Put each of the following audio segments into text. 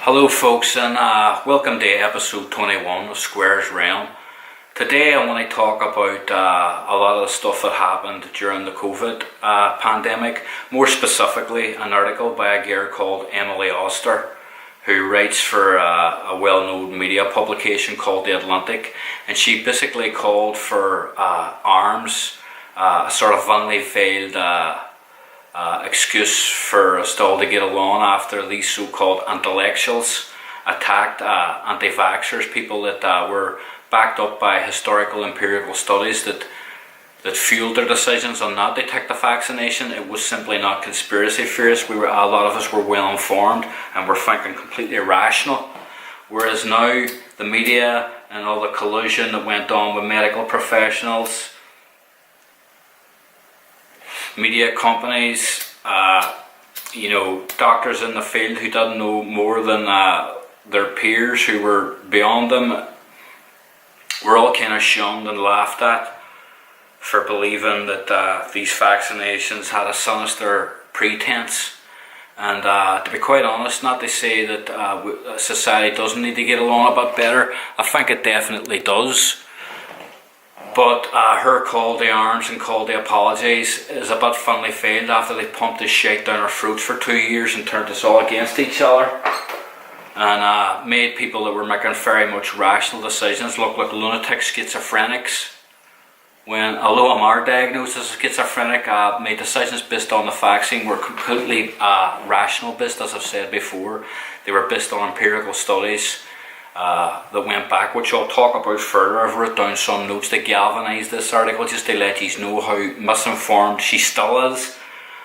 Hello folks, and welcome to episode 21 of Square's Realm. Today I want to talk about a lot of the stuff that happened during the COVID pandemic. More specifically, an article by a girl called Emily Oster, who writes for a well-known media publication called The Atlantic, and she basically called for arms, a sort of vanity veiled excuse for us all to get along after these so-called intellectuals attacked anti-vaxxers, people that were backed up by historical empirical studies that fueled their decisions on not to take the vaccination. It was simply not conspiracy theorists. A lot of us were well informed and were thinking completely rational. Whereas now the media and all the collusion that went on with medical professionals, media companies, doctors in the field who didn't know more than their peers who were beyond them, were all kind of shunned and laughed at for believing that these vaccinations had a sinister pretense. And to be quite honest, not to say that society doesn't need to get along a bit better, I think it definitely does. But her call to arms and call to apologies is a bit funnily failed after they pumped this shit down our throats for 2 years and turned us all against each other, and made people that were making very much rational decisions look like lunatic schizophrenics. When, although I'm our diagnosed as a schizophrenic, my decisions based on the vaccine were completely rational based, as I've said before. They were based on empirical studies that went back, which I'll talk about further. I've wrote down some notes to galvanise this article, just to let you know how misinformed she still is,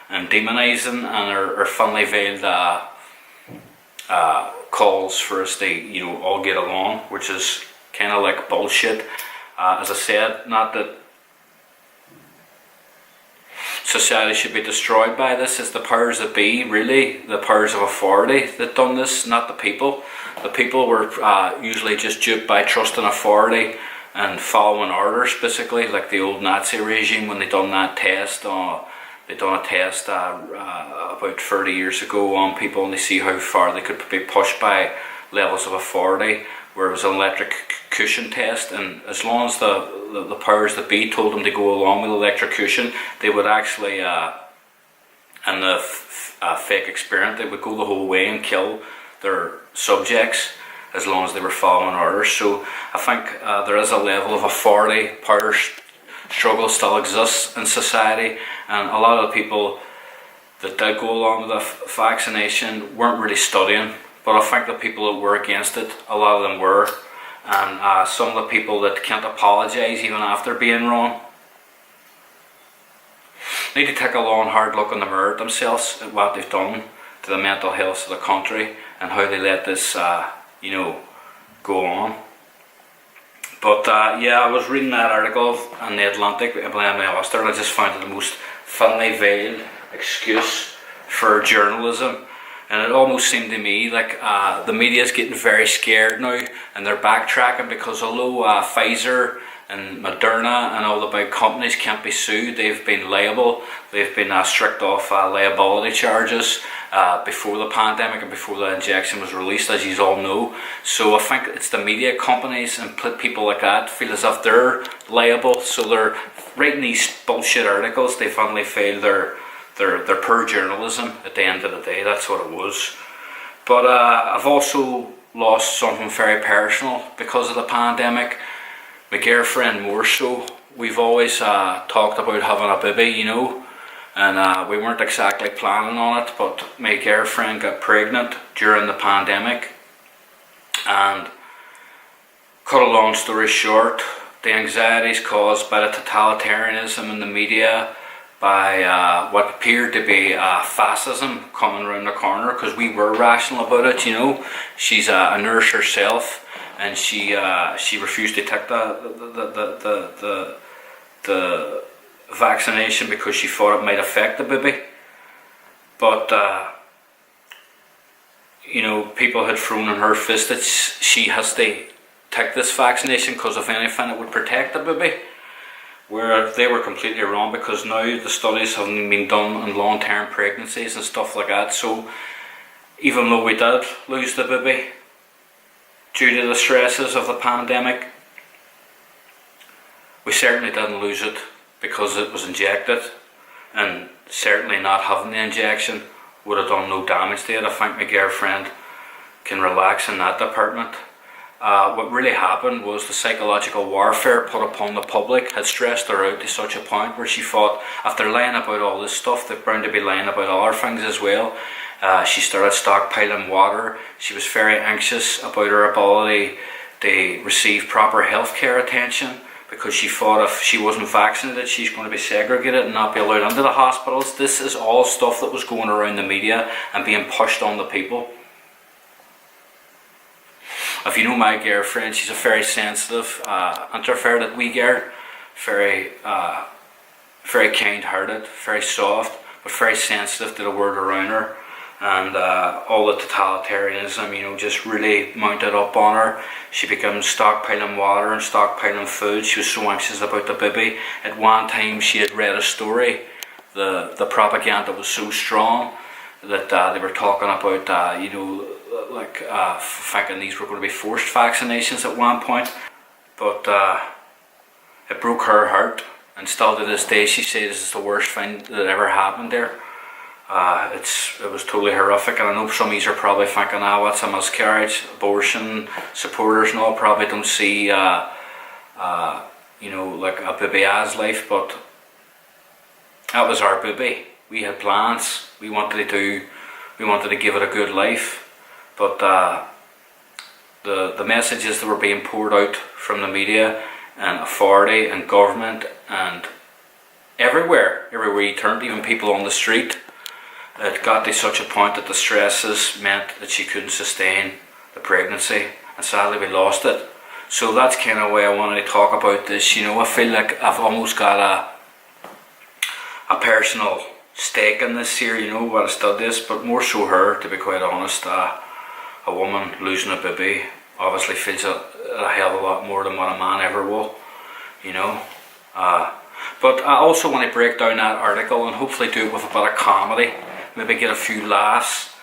and demonising, and her funnily veiled calls for us to all get along, which is kind of like bullshit. As I said, not that society should be destroyed by this. It's the powers that be, really, the powers of authority that done this, not the people. The people were usually just duped by trusting authority and following orders, basically, like the old Nazi regime when they done that test. They done a test about 30 years ago on people, and they see how far they could be pushed by levels of authority, where it was an electrocution test, and as long as the powers that be told them to go along with electrocution, they would actually, in the fake experiment, they would go the whole way and kill their subjects as long as they were following orders. So I think there is a level of authority, power struggle still exists in society, and a lot of the people that did go along with the vaccination weren't really studying. But I think the people that were against it, a lot of them were, and some of the people that can't apologise even after being wrong need to take a long hard look in the mirror at themselves, at what they've done to the mental health of the country and how they let this go on. But I was reading that article in The Atlantic by Emily Oster, and I just found it the most thinly veiled excuse for journalism. And it almost seemed to me like the media is getting very scared now, and they're backtracking, because although Pfizer and Moderna and all the big companies can't be sued, they've been liable. They've been strict off liability charges before the pandemic and before the injection was released, as you all know. So I think it's the media companies and people like that feel as if they're liable, so they're writing these bullshit articles. They finally fail their poor journalism at the end of the day. That's what it was. But I've also lost something very personal because of the pandemic. My girlfriend more so. We've always talked about having a baby, and we weren't exactly planning on it, but my girlfriend got pregnant during the pandemic, and cut a long story short, the anxieties caused by the totalitarianism in the media, by what appeared to be fascism coming around the corner, because we were rational about it. She's a nurse herself, and she refused to take the vaccination because she thought it might affect the baby. But people had thrown in her fist that she has to take this vaccination because if anything it would protect the baby. Where they were completely wrong, because now the studies haven't been done on long-term pregnancies and stuff like that. So even though we did lose the baby due to the stresses of the pandemic, we certainly didn't lose it because it was injected, and certainly not having the injection would have done no damage to it. I think my girlfriend can relax in that department. What really happened was the psychological warfare put upon the public had stressed her out to such a point where she thought, if they're lying about all this stuff, they're bound to be lying about other things as well. She started stockpiling water. She was very anxious about her ability to receive proper healthcare attention, because she thought if she wasn't vaccinated, she's going to be segregated and not be allowed into the hospitals. This is all stuff that was going around the media and being pushed on the people. If you know my girlfriend, she's a very sensitive, introverted wee girl, very kind-hearted, very soft, but very sensitive to the world around her. And all the totalitarianism, just really mounted up on her. She began stockpiling water and stockpiling food. She was so anxious about the baby. At one time she had read a story. The propaganda was so strong that they were talking about, thinking these were going to be forced vaccinations at one point. But it broke her heart, and still to this day she says it's the worst thing that ever happened there. It was totally horrific, and I know some of you are probably thinking, what's a miscarriage? Abortion supporters and all probably don't see, like a baby as life, but that was our baby. We had plans. We wanted to give it a good life, but the messages that were being poured out from the media and authority and government and everywhere you turned, even people on the street, it got to such a point that the stresses meant that she couldn't sustain the pregnancy, and sadly we lost it. So that's kind of why I wanted to talk about this. I feel like I've almost got a personal stake in this here, while I study this, but more so her, to be quite honest. A woman losing a baby obviously feels a hell of a lot more than what a man ever will, But I also want to break down that article and hopefully do it with a bit of comedy. Maybe get a few laughs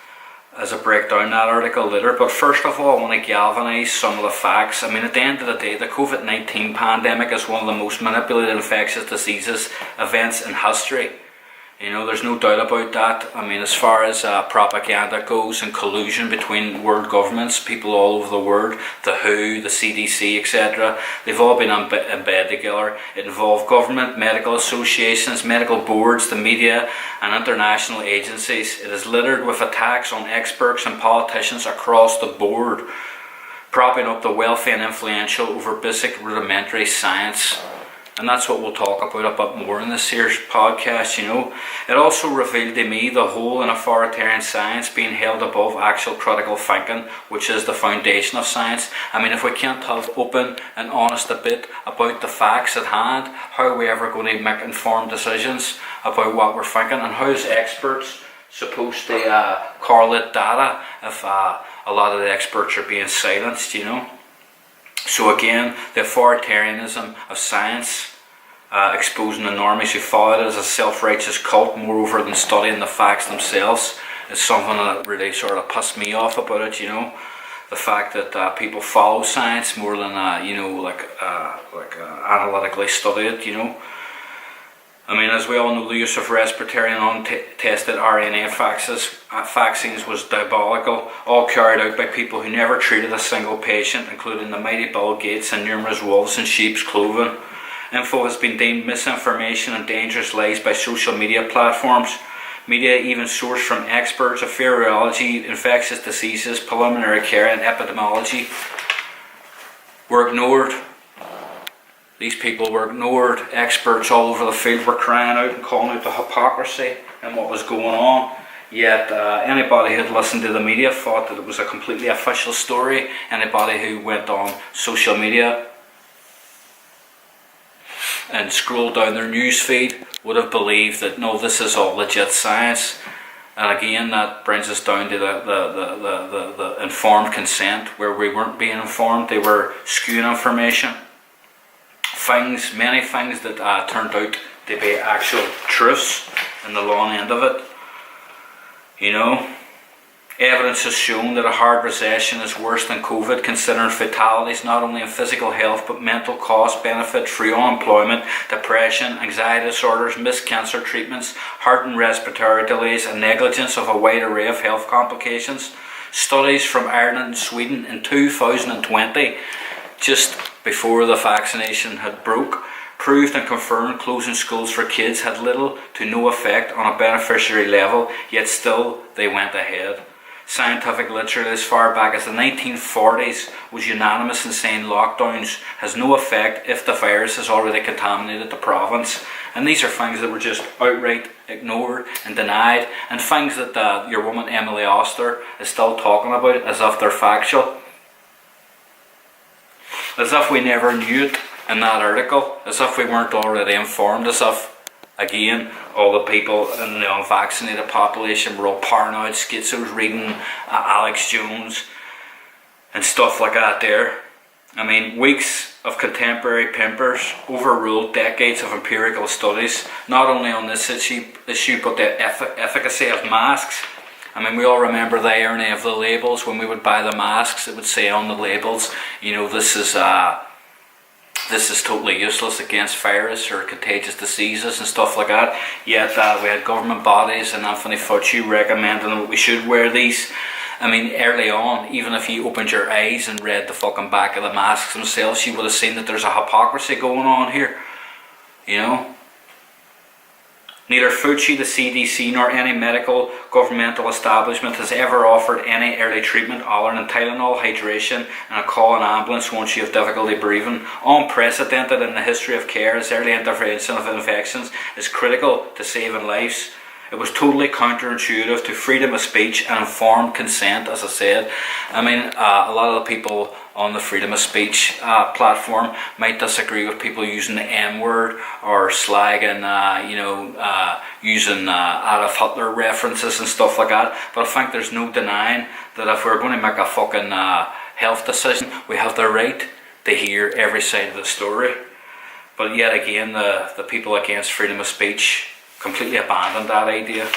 as I break down that article later. But first of all, I want to galvanise some of the facts. I mean, at the end of the day, the COVID-19 pandemic is one of the most manipulated infectious diseases events in history. There's no doubt about that. I mean, as far as propaganda goes and collusion between world governments, people all over the world, the WHO, the CDC, etc., they've all been in bed together. It involved government, medical associations, medical boards, the media, and international agencies. It is littered with attacks on experts and politicians across the board, propping up the wealthy and influential over basic rudimentary science. And that's what we'll talk about a bit more in this year's podcast, It also revealed to me the whole in authoritarian science being held above actual critical thinking, which is the foundation of science. I mean, if we can't have open and honest debate about the facts at hand, how are we ever going to make informed decisions about what we're thinking? And how is experts supposed to correlate data if a lot of the experts are being silenced, So again, the authoritarianism of science, exposing the normies who follow it as a self-righteous cult, moreover than studying the facts themselves, is something that really sort of pissed me off about it, The fact that people follow science more than, analytically study it, I mean, as we all know, the use of respiratory and untested RNA vaccines was diabolical, all carried out by people who never treated a single patient, including the mighty Bill Gates and numerous wolves in sheep's clothing. Info has been deemed misinformation and dangerous lies by social media platforms. Media, even sourced from experts of virology, infectious diseases, pulmonary care and epidemiology, were ignored. These people were ignored. Experts all over the field were crying out and calling out the hypocrisy and what was going on. Yet anybody who had listened to the media thought that it was a completely official story. Anybody who went on social media and scrolled down their news feed would have believed that no, this is all legit science. And again, that brings us down to the informed consent, where we weren't being informed. They were skewing information. Many things that turned out to be actual truths in the long end of it. Evidence has shown that a hard recession is worse than COVID, considering fatalities not only in physical health but mental cost benefit through unemployment, depression, anxiety disorders, missed cancer treatments, heart and respiratory delays, and negligence of a wide array of health complications. Studies from Ireland and Sweden in 2020, just before the vaccination had broke, proved and confirmed closing schools for kids had little to no effect on a beneficiary level, yet still they went ahead. Scientific literature as far back as the 1940s was unanimous in saying lockdowns has no effect if the virus has already contaminated the province. And these are things that were just outright ignored and denied, and things that your woman Emily Oster is still talking about as if they're factual. As if we never knew it in that article, as if we weren't already informed, as if, again, all the people in the unvaccinated population were all paranoid schizos reading Alex Jones and stuff like that there. I mean, weeks of contemporary pimpers overruled decades of empirical studies, not only on this issue but the efficacy of masks. I mean, we all remember the irony of the labels. When we would buy the masks, it would say on the labels, you know, this is totally useless against virus or contagious diseases and stuff like that. Yet we had government bodies and Anthony Fauci recommending that we should wear these. I mean, early on, even if you opened your eyes and read the fucking back of the masks themselves, you would have seen that there's a hypocrisy going on here. You know? Neither Fauci, the CDC, nor any medical governmental establishment has ever offered any early treatment other than Tylenol, hydration, and a call an ambulance once you have difficulty breathing. Unprecedented in the history of care, as early intervention of infections is critical to saving lives. It was totally counterintuitive to freedom of speech and informed consent, as I said. I mean, a lot of the people on the freedom of speech platform might disagree with people using the N-word or slagging, using Adolf Hitler references and stuff like that. But I think there's no denying that if we're going to make a fucking health decision, we have the right to hear every side of the story. But yet again, the people against freedom of speech completely abandoned that idea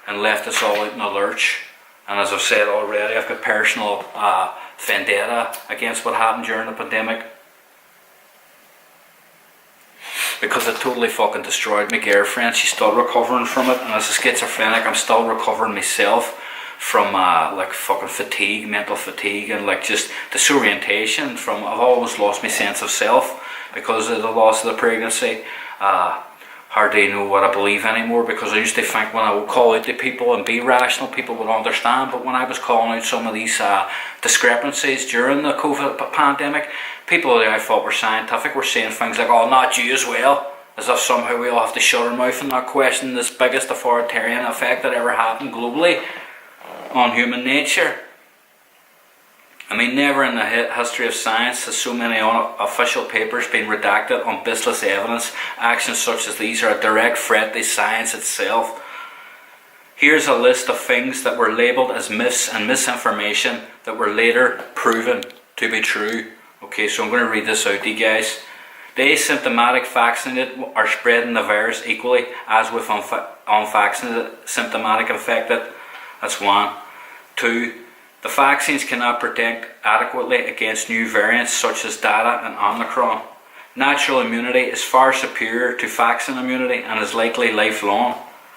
and left us all out in the lurch. And as I've said already, I've got personal vendetta against what happened during the pandemic, because it totally fucking destroyed my girlfriend. She's still recovering from it, and as a schizophrenic I'm still recovering myself from like fucking fatigue, mental fatigue, and like just disorientation from, I've always lost my sense of self because of the loss of the pregnancy. Hardly know what I believe anymore, because I used to think when I would call out to people and be rational, people would understand. But when I was calling out some of these discrepancies during the COVID pandemic, people that I thought were scientific were saying things like, oh, not you as well, as if somehow we all have to shut our mouth and not question this biggest authoritarian effect that ever happened globally on human nature. I mean, never in the history of science has so many official papers been redacted on baseless evidence. Actions such as these are a direct threat to science itself. Here's a list of things that were labelled as myths and misinformation that were later proven to be true. Okay, so I'm going to read this out to you guys. The asymptomatic vaccinated are spreading the virus equally as with unvaccinated symptomatic infected. That's one. Two, the vaccines cannot protect adequately against new variants such as Delta and Omicron. Natural immunity is far superior to vaccine immunity and is likely lifelong.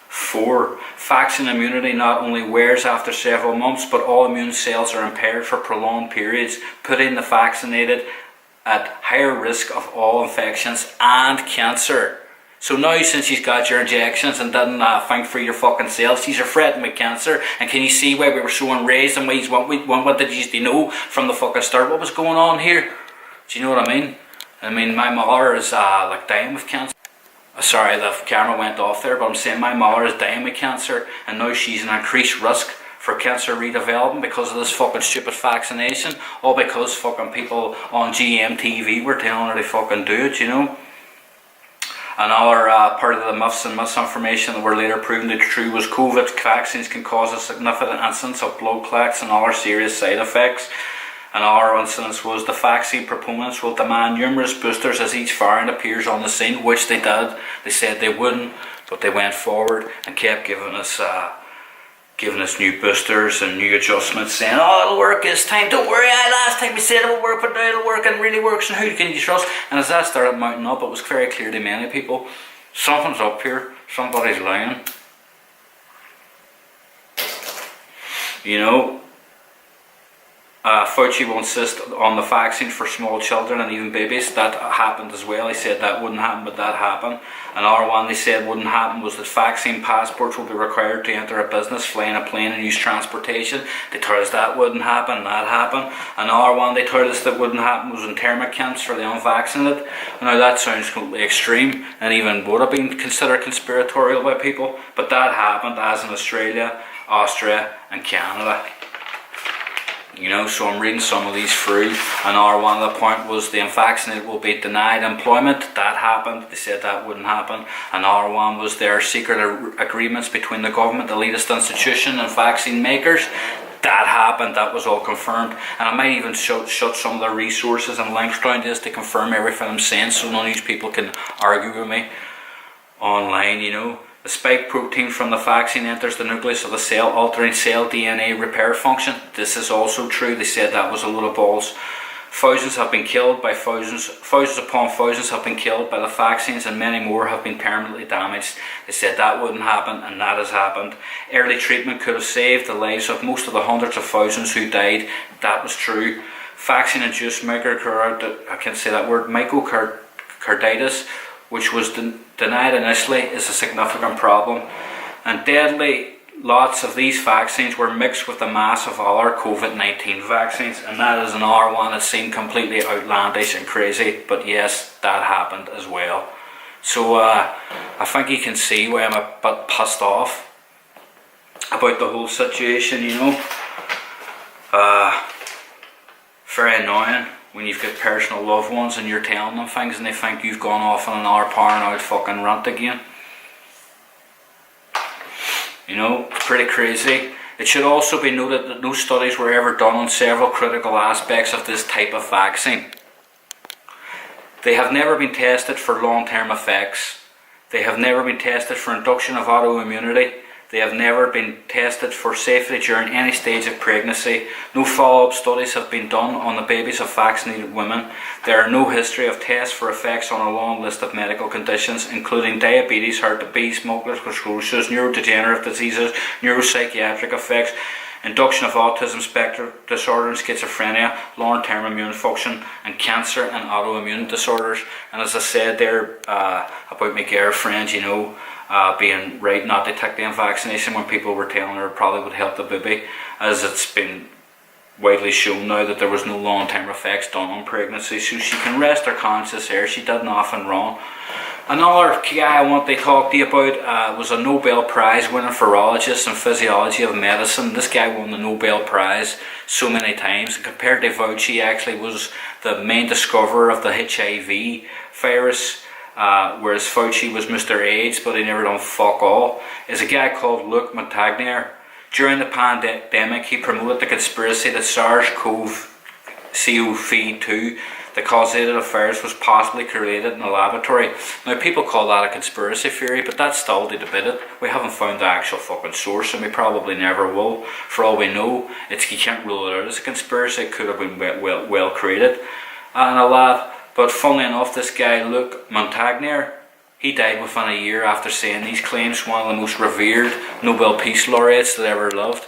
4. Vaccine immunity not only wears after several months, but all immune cells are impaired for prolonged periods, putting the vaccinated at higher risk of all infections and cancer. So now, since you've got your injections and didn't think for your fucking cells, you're threatened with cancer. And can you see why we were so enraged and what did you know from the fucking start what was going on here? Do you know what I mean? I mean, my mother is like dying with cancer. Sorry, the camera went off there, but I'm saying my mother is dying with cancer, and now she's an increased risk for cancer redevelopment because of this fucking stupid vaccination. All because fucking people on GMTV were telling her to fucking do it, you know. Another part of the myths and misinformation that were later proven to be true was COVID vaccines can cause a significant incidence of blood clots and other serious side effects. Another incidence was the vaccine proponents will demand numerous boosters as each variant appears on the scene, which they did. They said they wouldn't, but they went forward and kept giving us giving us new boosters and new adjustments, saying, oh, it'll work this time, don't worry, last time we said it would work, but now it'll work and really works, and who can you trust? And as that started mounting up, it was very clear to many people, something's up here, somebody's lying. You know, Fauci will insist on the vaccine for small children and even babies. That happened as well. He said that wouldn't happen, but that happened. Another one they said wouldn't happen was that vaccine passports will be required to enter a business, fly in a plane and use transportation. They told us that wouldn't happen, that happened. Another one they told us that wouldn't happen was internment camps for the unvaccinated. Now that sounds completely extreme and even would have been considered conspiratorial by people, but that happened, as in Australia, Austria and Canada. You know, so I'm reading some of these through. Another one of the point was the unvaccinated will be denied employment. That happened. They said that wouldn't happen. Another one was there are secret agreements between the government, elitist institution and vaccine makers. That happened. That was all confirmed. And I might even shut some of the resources and links down to this to confirm everything I'm saying, so none of these people can argue with me online, you know. The spike protein from the vaccine enters the nucleus of the cell, altering cell DNA repair function. This is also true. They said that was a load of balls. Thousands have been killed by thousands upon thousands have been killed by the vaccines, and many more have been permanently damaged. They said that wouldn't happen, and that has happened. Early treatment could have saved the lives of most of the hundreds of thousands who died. That was true. Vaccine-induced myocarditis, which was denied initially, is a significant problem, and deadly. Lots of these vaccines were mixed with the mass of other COVID-19 vaccines, and that is another one that seemed completely outlandish and crazy, but yes, that happened as well. So I think you can see why I'm a bit pissed off about the whole situation, you know. Very annoying when you've got personal loved ones and you're telling them things and they think you've gone off on another paranoid fucking rant again. You know, it's pretty crazy. It should also be noted that no studies were ever done on several critical aspects of this type of vaccine. They have never been tested for long-term effects. They have never been tested for induction of autoimmunity. They have never been tested for safety during any stage of pregnancy. No follow-up studies have been done on the babies of vaccinated women. There are no history of tests for effects on a long list of medical conditions, including diabetes, heart disease, multiple sclerosis, neurodegenerative diseases, neuropsychiatric effects, induction of autism spectrum disorder and schizophrenia, long-term immune function, and cancer and autoimmune disorders. And as I said there about my girlfriend, you know, being right not to take the vaccination when people were telling her it probably would help the baby, as it's been widely shown now that there was no long-term effects done on pregnancy, so she can rest her conscience there. She did nothing wrong. Another guy I want to talk to you about was a Nobel Prize winning virologist in physiology of medicine. This guy won the Nobel Prize so many times, and compared to Fauci, he actually was the main discoverer of the HIV virus, whereas Fauci was Mr. AIDS, but he never done fuck all. Is a guy called Luc Montagnier. During the pandemic, he promoted the conspiracy that SARS-CoV-2, the causative virus, was possibly created in a laboratory. Now, people call that a conspiracy theory, but that's still to debate it. We haven't found the actual fucking source, and we probably never will. For all we know, you can't rule it out as a conspiracy. It could have been well created in a lab. But funnily enough, this guy, Luc Montagnier, he died within a year after saying these claims. One of the most revered Nobel Peace Laureates that ever lived.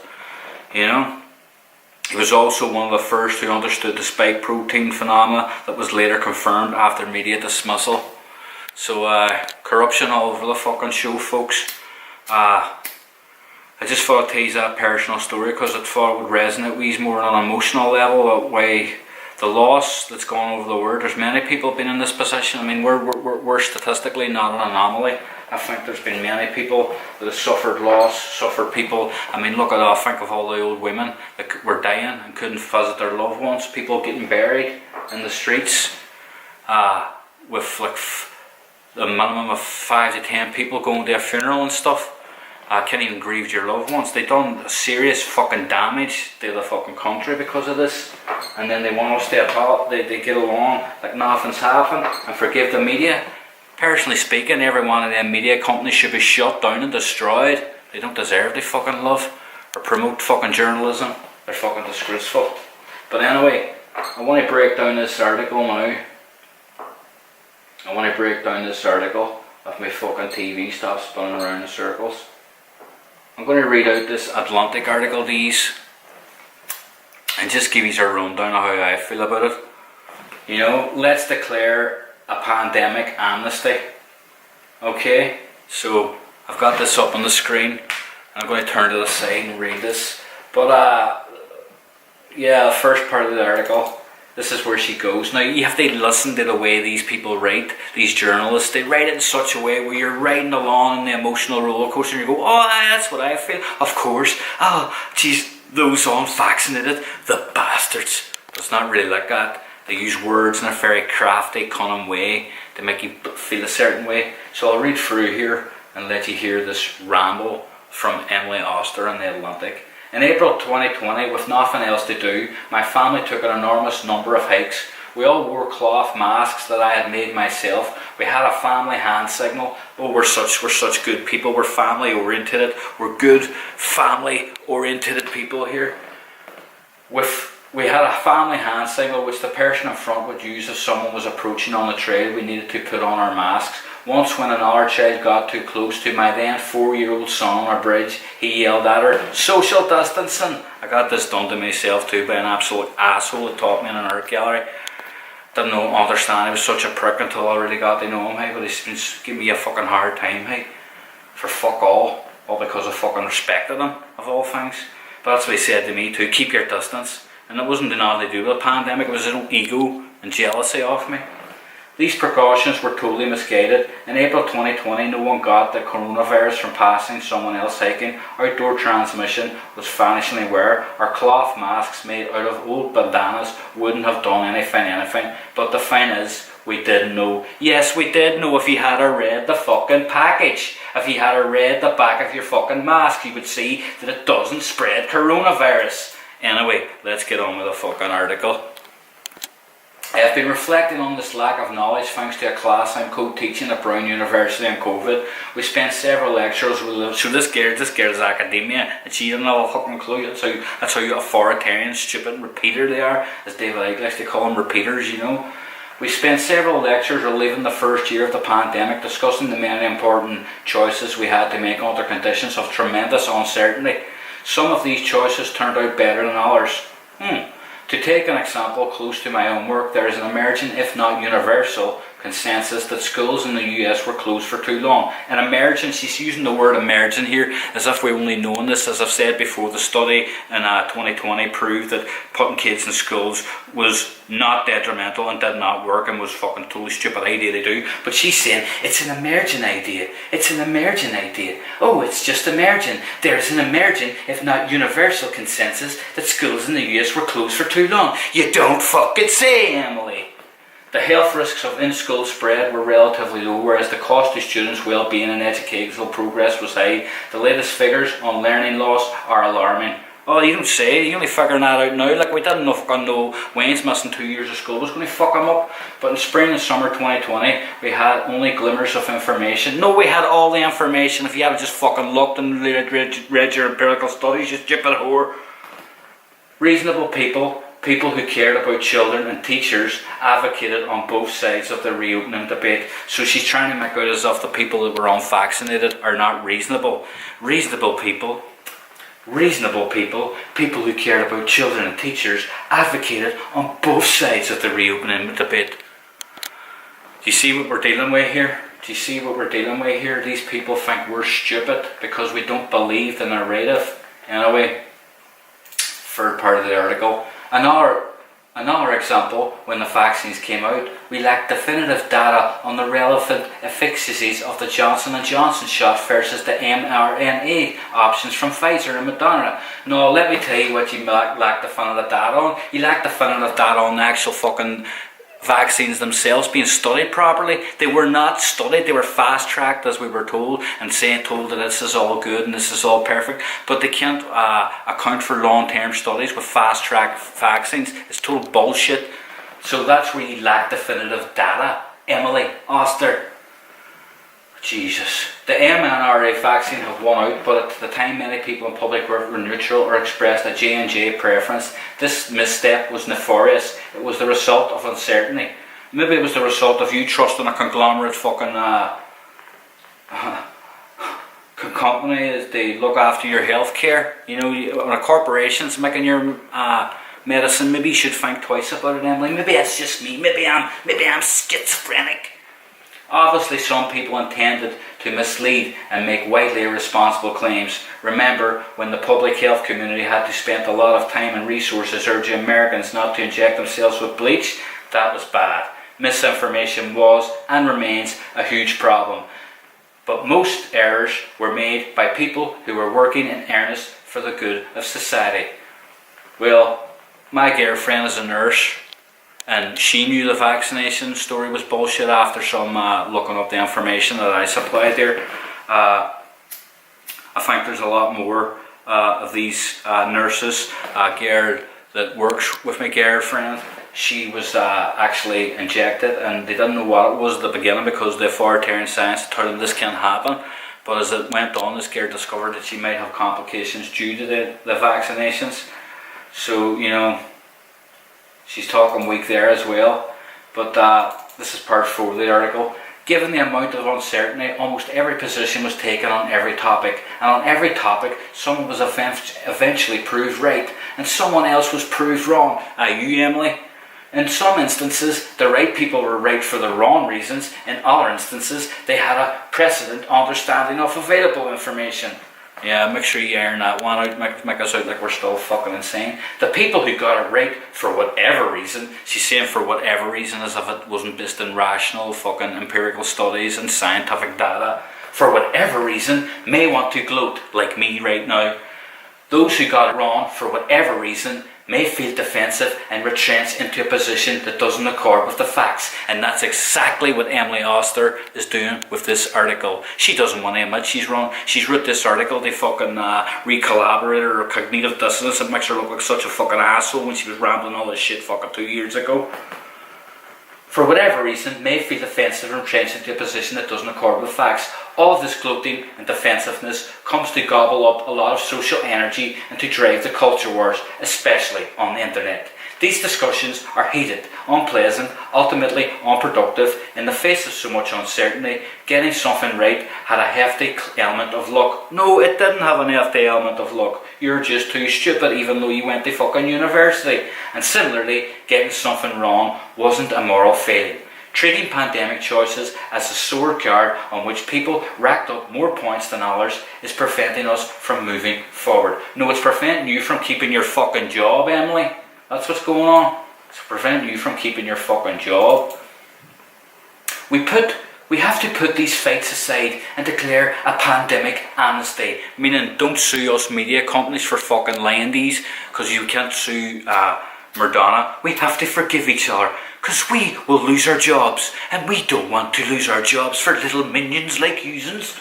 You know? He was also one of the first who understood the spike protein phenomena that was later confirmed after media dismissal. So, corruption all over the fucking show, folks. I just thought I'd tease that personal story because I thought it would resonate with you more on an emotional level. Why the loss that's gone over the world. There's many people been in this position. I mean, we're statistically not an anomaly. I think there's been many people that have suffered loss, suffered people. I mean, look at that. Think of all the old women that were dying and couldn't visit their loved ones. People getting buried in the streets with like a minimum of 5 to 10 people going to a funeral and stuff. Can't even grieve your loved ones. They done serious fucking damage to the fucking country because of this, and then they want us to they get along like nothing's happened and forgive the media. Personally speaking, every one of them media companies should be shut down and destroyed. They don't deserve the fucking love. or promote fucking journalism. They're fucking disgraceful. But anyway, I want to break down this article now. I want to break down this article if my fucking TV stops spinning around in circles. I'm going to read out this Atlantic article to you and just give you a rundown of how I feel about it. You know, let's declare a pandemic amnesty. Okay, so I've got this up on the screen. I'm going to turn to the side and read this. But yeah, the first part of the article, this is where she goes. Now you have to listen to the way these people write, these journalists. They write it in such a way where you're riding along in the emotional roller coaster and you go, oh, that's what I feel. Of course. Oh, geez, those unvaccinated, the bastards. But it's not really like that. They use words in a very crafty, cunning way to make you feel a certain way. So I'll read through here and let you hear this ramble from Emily Oster in the Atlantic. In April 2020, with nothing else to do, my family took an enormous number of hikes. We all wore cloth masks that I had made myself. We had a family hand signal. Oh, we're such good people. We're family oriented. We're good family oriented people here. We had a family hand signal which the person in front would use if someone was approaching on the trail. We needed to put on our masks. Once when another child got too close to my then 4-year-old son on a bridge, he yelled at her, social distancing. I got this done to myself too by an absolute asshole that taught me in an art gallery. Didn't understand, he was such a prick until I really got to know him, hey, but he's been giving me a fucking hard time, hey, for fuck all because I fucking respected him, of all things. But that's what he said to me too, keep your distance. And it wasn't nothing to do with the pandemic, it was his own ego and jealousy of me. These precautions were totally misguided. In April 2020, no one got the coronavirus from passing someone else hiking. Outdoor transmission was vanishingly rare. Our cloth masks made out of old bandanas wouldn't have done anything. But the thing is, we did know. Yes, we did know if you had read the fucking package. If you had read the back of your fucking mask, you would see that it doesn't spread coronavirus. Anyway, let's get on with the fucking article. I have been reflecting on this lack of knowledge thanks to a class I'm co-teaching at Brown University on COVID. We spent several lectures with so this girl's academia and she didn't have a fucking clue. That's how authoritarian, stupid repeater they are, as David Icke likes to call them, repeaters, you know. We spent several lectures relieving the first year of the pandemic, discussing the many important choices we had to make under conditions of tremendous uncertainty. Some of these choices turned out better than others. To take an example close to my own work, there is an emerging, if not universal, consensus that schools in the US were closed for too long. An emerging, she's using the word emerging here as if we've only known this. As I've said before, the study in 2020 proved that putting kids in schools was not detrimental and did not work and was fucking totally stupid idea to do. But she's saying it's an emerging idea. It's an emerging idea. Oh, it's just emerging. There's an emerging, if not universal, consensus that schools in the US were closed for too long. You don't fucking say, Emily. The health risks of in-school spread were relatively low, whereas the cost to students' well-being and educational progress was high. The latest figures on learning loss are alarming. Oh, you don't say, you're only figuring that out now. Like, we didn't know Wayne's missing 2 years of school was going to fuck him up. But in spring and summer 2020, we had only glimmers of information. No, we had all the information. If you had just fucking looked and read your empirical studies, you stupid whore. Reasonable people who cared about children and teachers advocated on both sides of the reopening debate. So she's trying to make out as if the people that were unvaccinated are not reasonable. Reasonable people who cared about children and teachers advocated on both sides of the reopening debate. Do you see what we're dealing with here? These people think we're stupid because we don't believe the narrative. Anyway, third part of the article. Another example, when the vaccines came out, we lacked definitive data on the relevant efficacies of the Johnson & Johnson shot versus the mRNA options from Pfizer and Moderna. No, let me tell you what you lack definitive data on. You lack definitive data on the actual fucking vaccines themselves being studied properly. They were not studied, they were fast-tracked as we were told and told that this is all good and this is all perfect, but they can't account for long-term studies with fast-track vaccines. It's total bullshit. So that's where you lack definitive data. Emily Oster. Jesus. The mRNA vaccine have won out, but at the time many people in public were neutral or expressed a J&J preference. This misstep was nefarious. It was the result of uncertainty. Maybe it was the result of you trusting a conglomerate fucking company as they look after your health care. You know, when a corporation's making your medicine, maybe you should think twice about it, Emily. Maybe that's just me. Maybe I'm schizophrenic. Obviously, some people intended to mislead and make widely irresponsible claims. Remember, when the public health community had to spend a lot of time and resources urging Americans not to inject themselves with bleach? That was bad. Misinformation was and remains a huge problem. But most errors were made by people who were working in earnest for the good of society. Well, my girlfriend is a nurse, and she knew the vaccination story was bullshit after some looking up the information that I supplied there. I think there's a lot more of these nurses. A girl that works with my girlfriend, she was actually injected, and they didn't know what it was at the beginning because the authoritarian science told them this can't happen. But as it went on, this girl discovered that she might have complications due to the vaccinations. So, you know, she's talking weak there as well. But this is part 4 of the article. Given the amount of uncertainty, almost every position was taken on every topic. And on every topic, someone was eventually proved right, and someone else was proved wrong. You, Emily? In some instances, the right people were right for the wrong reasons. In other instances, they had a precedent understanding of available information. Yeah, make sure you iron that one out, make us out like we're still fucking insane. The people who got it right for whatever reason, she's saying for whatever reason as if it wasn't based in rational fucking empirical studies and scientific data, for whatever reason, may want to gloat like me right now. Those who got it wrong for whatever reason may feel defensive and retrench into a position that doesn't accord with the facts. And that's exactly what Emily Oster is doing with this article. She doesn't want to admit she's wrong. She's wrote this article, they fucking re-collaborated her cognitive dissonance. It makes her look like such a fucking asshole when she was rambling all this shit fucking 2 years ago. For whatever reason, may feel defensive and retrenched into a position that doesn't accord with facts. All of this gloating and defensiveness comes to gobble up a lot of social energy and to drive the culture wars, especially on the internet. These discussions are heated, unpleasant, ultimately unproductive. In the face of so much uncertainty, getting something right had a hefty element of luck. No, it didn't have an hefty element of luck. You're just too stupid even though you went to fucking university. And similarly, getting something wrong wasn't a moral failing. Treating pandemic choices as a sword card on which people racked up more points than others is preventing us from moving forward. No, it's preventing you from keeping your fucking job, Emily. That's what's going on. It's preventing you from keeping your fucking job. We have to put these fights aside and declare a pandemic amnesty. Meaning, don't sue us media companies for fucking lying these, because you can't sue Murdana. We have to forgive each other, because we will lose our jobs, and we don't want to lose our jobs for little minions like yous.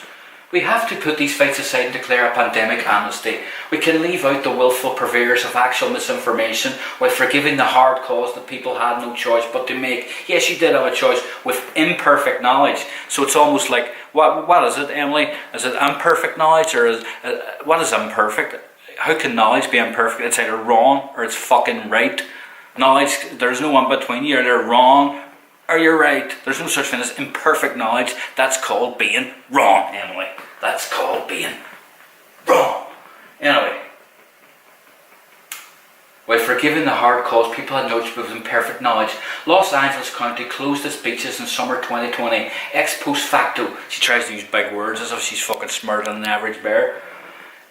We have to put these fights aside and declare a pandemic amnesty. We can leave out the willful purveyors of actual misinformation while forgiving the hard calls that people had no choice but to make. Yes, you did have a choice with imperfect knowledge. So it's almost like, what is it, Emily? Is it imperfect knowledge, or what is imperfect? How can knowledge be imperfect? It's either wrong or it's fucking right. Knowledge, there's no in between. You're either wrong or you're right. There's no such thing as imperfect knowledge. That's called being wrong, Emily. That's called being wrong. Anyway, while forgiving the hard calls people had noticed with imperfect knowledge, Los Angeles County closed its beaches in summer 2020, ex post facto. She tries to use big words as if she's fucking smarter than an average bear.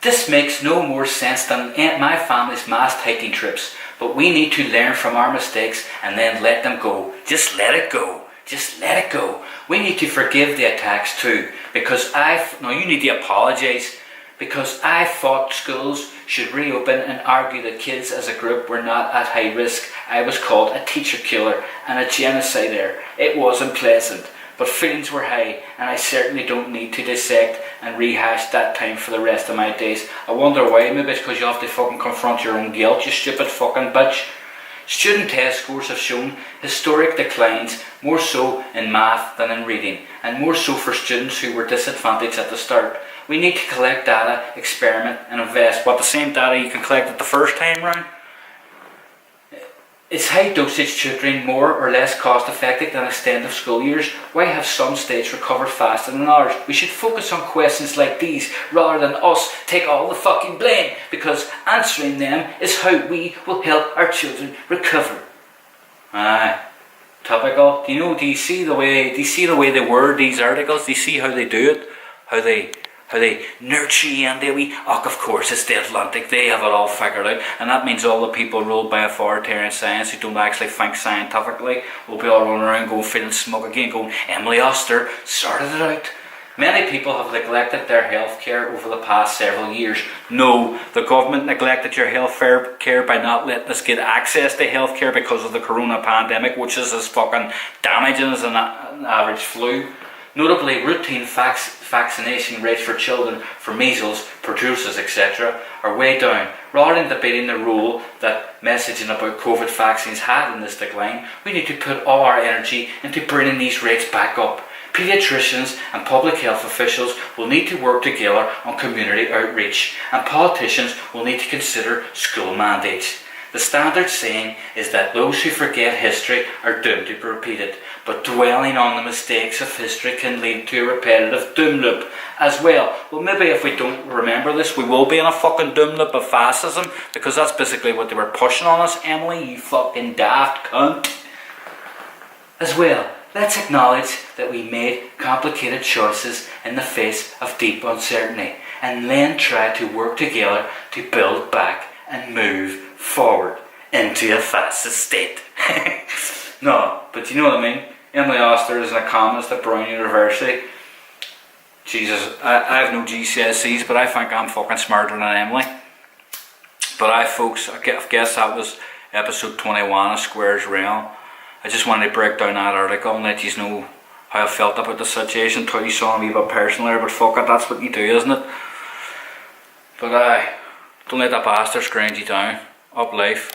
This makes no more sense than my family's mass hiking trips, but we need to learn from our mistakes and then let them go. Just let it go. Just let it go. We need to forgive the attacks too, because you need to apologise, because I thought schools should reopen and argue that kids as a group were not at high risk. I was called a teacher killer and a genocider. It wasn't pleasant, but feelings were high, and I certainly don't need to dissect and rehash that time for the rest of my days. I wonder why. Maybe it's because you have to fucking confront your own guilt, you stupid fucking bitch. Student test scores have shown historic declines, more so in math than in reading, and more so for students who were disadvantaged at the start. We need to collect data, experiment and invest. What, the same data you can collect it the first time round? Is high dosage tutoring more or less cost effective than extended school years? Why have some states recovered faster than others? We should focus on questions like these rather than us take all the fucking blame, because answering them is how we will help our children recover. Aye, topical. Do you see the way they word these articles? Do you see how they do it? How they nurture you and of course it's the Atlantic, they have it all figured out, and that means all the people ruled by authoritarian science who don't actually think scientifically will be all running around going feeling smug again, going, Emily Oster sorted it out. Many people have neglected their health care over the past several years. No, the government neglected your health care by not letting us get access to health care because of the corona pandemic, which is as fucking damaging as an average flu. Notably, routine vaccination rates for children for measles, pertussis, etc. are way down. Rather than debating the role that messaging about COVID vaccines had in this decline, we need to put all our energy into bringing these rates back up. Paediatricians and public health officials will need to work together on community outreach, and politicians will need to consider school mandates. The standard saying is that those who forget history are doomed to be repeated, but dwelling on the mistakes of history can lead to a repetitive doom loop as well. Well, maybe if we don't remember this, we will be in a fucking doom loop of fascism, because that's basically what they were pushing on us, Emily, you fucking daft cunt. As well, let's acknowledge that we made complicated choices in the face of deep uncertainty, and then try to work together to build back and move forward into a fascist state. No, but you know what I mean? Emily Oster is an economist at Brown University. Jesus, I have no GCSEs, but I think I'm fucking smarter than Emily. But folks, I guess that was episode 21 of Square's Realm. I just wanted to break down that article and let you know how I felt about the situation. Tell you something a wee bit personal there, but fuck it, that's what you do, isn't it? But don't let that bastard grind you down. Up life.